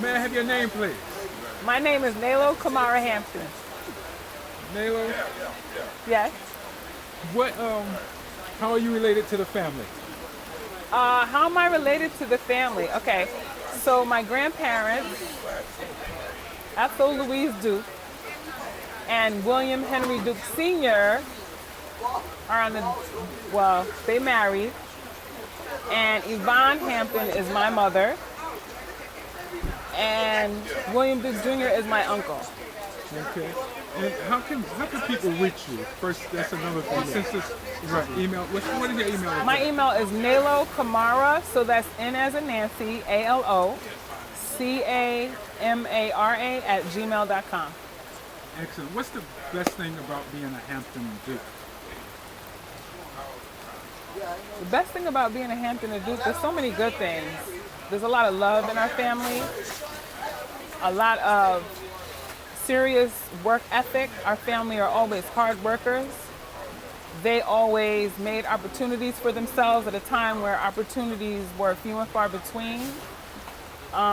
May I have your name, please? My name is Nalo Kamara Hampton. Nalo. Yes. What? How are you related to the family? How am I related to the family? Okay. So my grandparents, Ethel Louise Duke and William Henry Duke Sr. are on the, well, they married. And Yvonne Hampton is my mother. And William Duke Jr. is my uncle. Okay. And how can people reach you? First, that's another thing. Since it's right, email. What is your email address? My email is Nalo Kamara, so that's N as in Nancy, ALO, CAMARA @gmail.com. Excellent. What's the best thing about being a Hampton Duke? The best thing about being a Hampton Duke, there's so many good things. There's a lot of love in our family, a lot of serious work ethic. Our family are always hard workers. They always made opportunities for themselves at a time where opportunities were few and far between.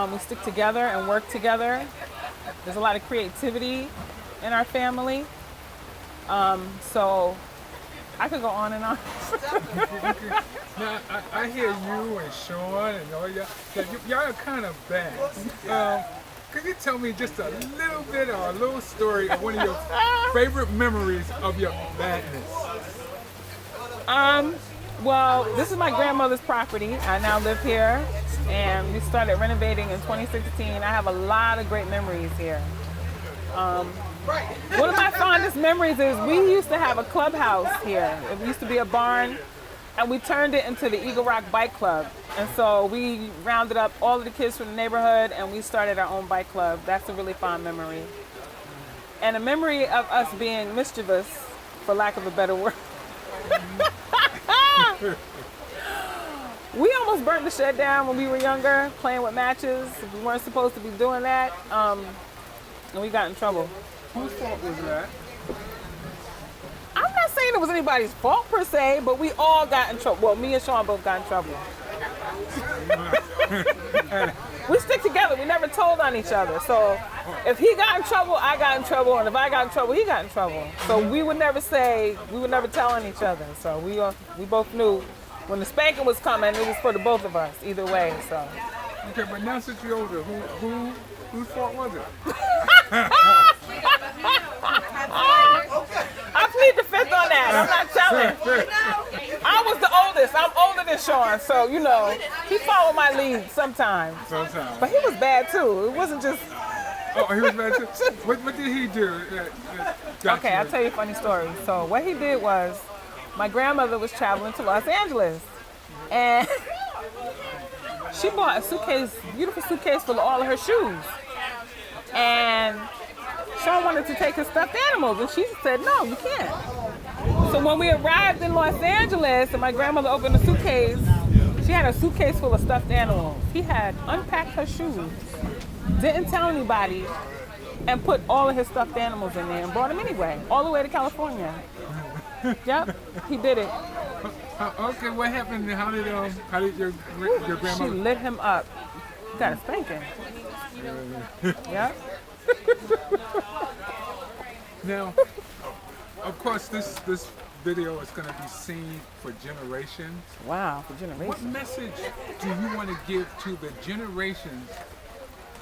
We stick together and work together. There's a lot of creativity in our family. So I could go on and on. Now, I hear you and Sean and all y'all. Y'all are kind of bad. Could you tell me just a little bit or a little story of one of your favorite memories of your badness? Well, this is my grandmother's property. I now live here, and we started renovating in 2016. I have a lot of great memories here. One of my fondest memories is we used to have a clubhouse here. It used to be a barn, and we turned it into the Eagle Rock Bike Club. And so we rounded up all of the kids from the neighborhood, and we started our own bike club. That's a really fond memory. And a memory of us being mischievous, for lack of a better word. We almost burnt the shed down when we were younger, playing with matches. We weren't supposed to be doing that, and we got in trouble. Whose fault was that? I'm not saying it was anybody's fault per se, but we all got in trouble. Well, me and Sean both got in trouble. We stick together. We never told on each other. So if he got in trouble, I got in trouble. And if I got in trouble, he got in trouble. So we would never tell on each other. So we both knew when the spanking was coming, it was for the both of us, either way. So. Okay, but now since you're older, whose fault was it? I plead the fifth on that. I'm not telling. I was the oldest. I'm older than Sean, so he followed my lead sometimes. Sometimes. But he was bad too. It wasn't just. Oh, he was bad too. What did he do? Okay, I'll tell you a funny story. So what he did was, my grandmother was traveling to Los Angeles, and she bought a beautiful suitcase full of all of her shoes. And Sean wanted to take his stuffed animals, and she said, no, you can't. So when we arrived in Los Angeles and my grandmother opened the suitcase, she had a suitcase full of stuffed animals. He had unpacked her shoes, didn't tell anybody, and put all of his stuffed animals in there and brought them anyway, all the way to California. Yep, he did it. Okay, what happened? How did your grandmother? She lit him up. He got a spanking. Yep. Now, of course, this video is going to be seen for generations. Wow, for generations. What message do you want to give to the generations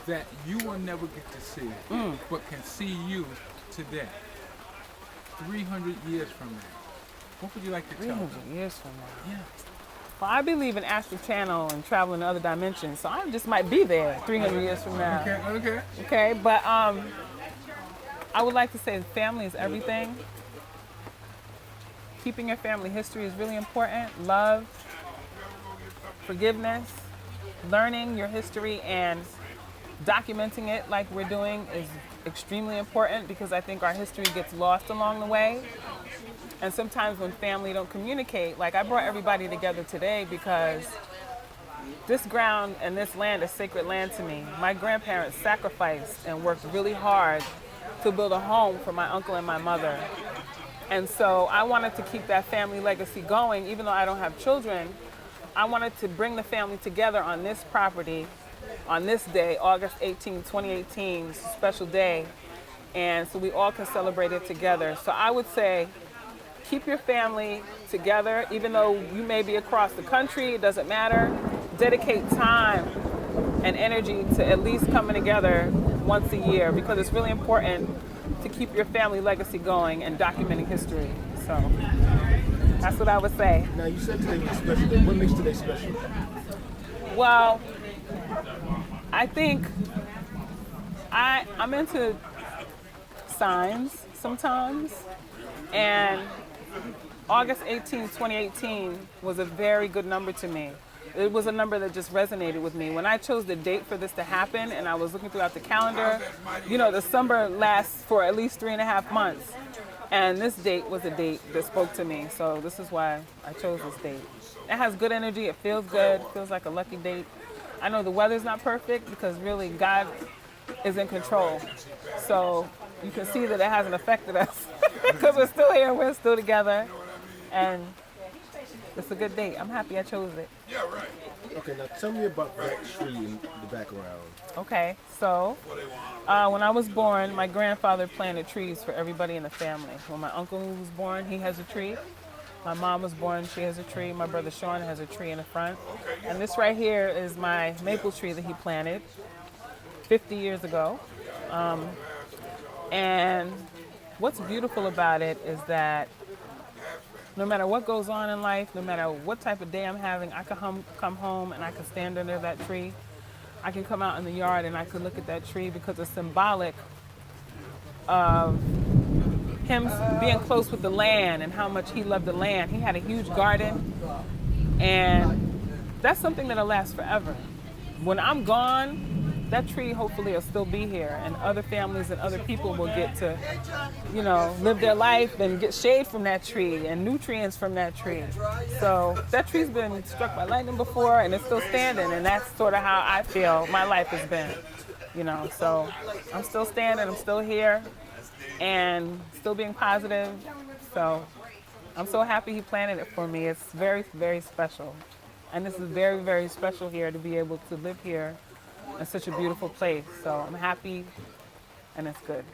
that you will never get to see, but can see you today, 300 years from now? What would you like to tell them? 300 years from now? Yeah. Well, I believe in astral channel and traveling to other dimensions, so I just might be there 300 years from now. Okay, but I would like to say family is everything. Keeping your family history is really important. Love, forgiveness, learning your history and documenting it like we're doing is extremely important, because I think our history gets lost along the way. And sometimes when family don't communicate, like I brought everybody together today because this ground and this land is sacred land to me. My grandparents sacrificed and worked really hard to build a home for my uncle and my mother. And so I wanted to keep that family legacy going. Even though I don't have children, I wanted to bring the family together on this property on this day, August 18, 2018. It's a special day. And so we all can celebrate it together. So I would say keep your family together, even though you may be across the country, it doesn't matter. Dedicate time and energy to at least coming together once a year because it's really important to keep your family legacy going and documenting history. So that's what I would say. Now, you said today was a special day. What makes today special? Well, I think I'm into signs sometimes, and August 18, 2018 was a very good number to me. It was a number that just resonated with me. When I chose the date for this to happen and I was looking throughout the calendar, you know, the summer lasts for at least 3.5 months. And this date was a date that spoke to me. So this is why I chose this date. It has good energy. It feels good. It feels like a lucky date. I know the weather's not perfect because really God is in control. So you can see that it hasn't affected us because we're still here. We're still together. And it's a good date. I'm happy I chose it. Okay, now tell me about that tree in the background. Okay, so when I was born, my grandfather planted trees for everybody in the family. When my uncle was born, he has a tree. My mom was born, she has a tree. My brother Sean has a tree in the front. And this right here is my maple tree that he planted 50 years ago. And what's beautiful about it is that no matter what goes on in life, no matter what type of day I'm having, I can come home and I can stand under that tree. I can come out in the yard and I can look at that tree because it's symbolic of him being close with the land and how much he loved the land. He had a huge garden, and that's something that'll last forever. When I'm gone, that tree hopefully will still be here, and other families and other people will get to, you know, live their life and get shade from that tree and nutrients from that tree. So that tree's been struck by lightning before, and it's still standing, and that's sort of how I feel my life has been, you know. So I'm still standing, I'm still here, and still being positive. So I'm so happy he planted it for me. It's very, very special. And this is very, very special here to be able to live here in such a beautiful place. So I'm happy and it's good.